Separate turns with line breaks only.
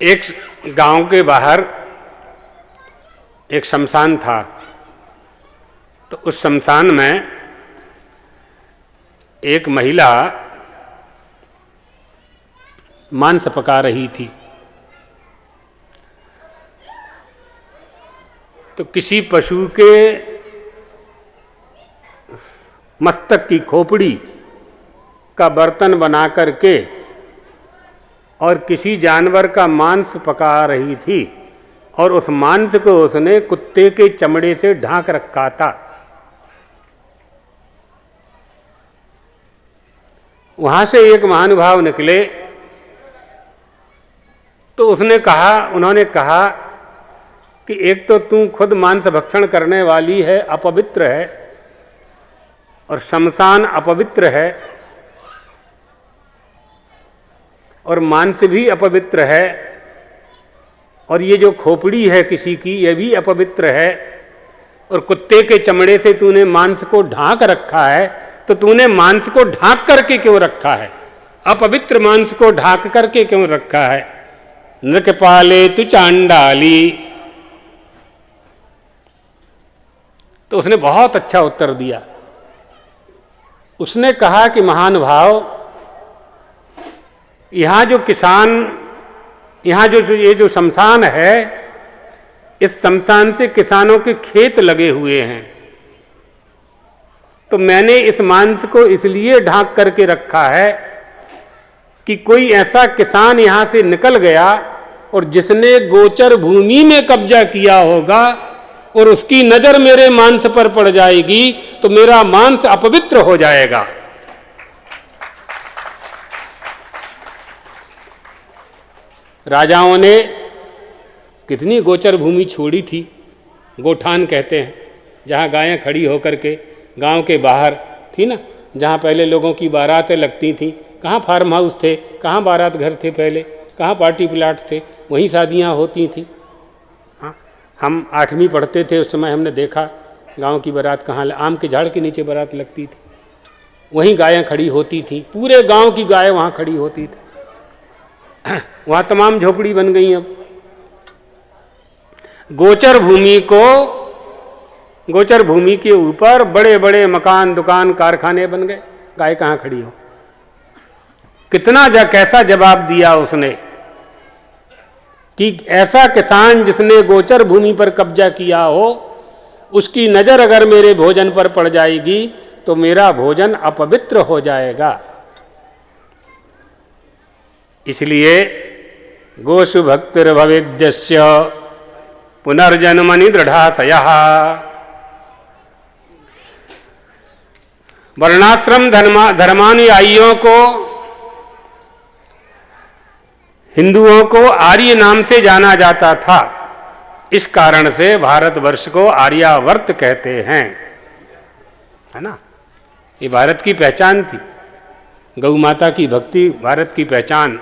एक गांव के बाहर एक शमशान था। तो उस शमशान में एक महिला मांस पका रही थी। तो किसी पशु के मस्तक की खोपड़ी का बर्तन बना करके और किसी जानवर का मांस पका रही थी और उस मांस को उसने कुत्ते के चमड़े से ढांक रखा था। वहां से एक महानुभाव निकले तो उन्होंने कहा कि एक तो तू खुद मांस भक्षण करने वाली है, अपवित्र है, और शमशान अपवित्र है, और मांस भी अपवित्र है, और ये जो खोपड़ी है किसी की ये भी अपवित्र है, और कुत्ते के चमड़े से तूने मांस को ढांक रखा है। तो तूने मांस को ढांक करके क्यों रखा है? अपवित्र मांस को ढांक करके क्यों रखा है? नृकपाले तु चांडाली। तो उसने बहुत अच्छा उत्तर दिया। उसने कहा कि महानुभाव, यहाँ ये जो शमशान है, इस शमशान से किसानों के खेत लगे हुए हैं। तो मैंने इस मांस को इसलिए ढांक करके रखा है कि कोई ऐसा किसान यहाँ से निकल गया और जिसने गोचर भूमि में कब्जा किया होगा और उसकी नजर मेरे मांस पर पड़ जाएगी तो मेरा मांस अपवित्र हो जाएगा। राजाओं ने कितनी गोचर भूमि छोड़ी थी, गोठान कहते हैं, जहाँ गायें खड़ी होकर के गांव के बाहर थी ना, जहाँ पहले लोगों की बारातें लगती थी। कहाँ फार्म हाउस थे, कहाँ बारात घर थे पहले, कहाँ पार्टी प्लाट थे, वहीं शादियाँ होती थी। हाँ, हम 8वीं पढ़ते थे उस समय हमने देखा गांव की बारात कहाँ, आम के झाड़ के नीचे बारात लगती थी, वहीं गायें खड़ी होती थी, पूरे गांव की गायें वहाँ खड़ी होती थी। वहाँ तमाम झोपड़ी बन गई। अब गोचर भूमि के ऊपर बड़े बड़े मकान, दुकान, कारखाने बन गए, गाय कहाँ खड़ी हो? कैसा जवाब दिया उसने कि ऐसा किसान जिसने गोचर भूमि पर कब्जा किया हो, उसकी नजर अगर मेरे भोजन पर पड़ जाएगी तो मेरा भोजन अपवित्र हो जाएगा। इसलिए गोषु भक्तिर्भवेद्यस्य पुनर्जन्मनि दृढ़ाशयः। वर्णाश्रम धर्मानुयायियों को, हिंदुओं को आर्य नाम से जाना जाता था। इस कारण से भारतवर्ष को आर्यावर्त कहते हैं, है ना। ये भारत की पहचान थी, गौ माता की भक्ति भारत की पहचान।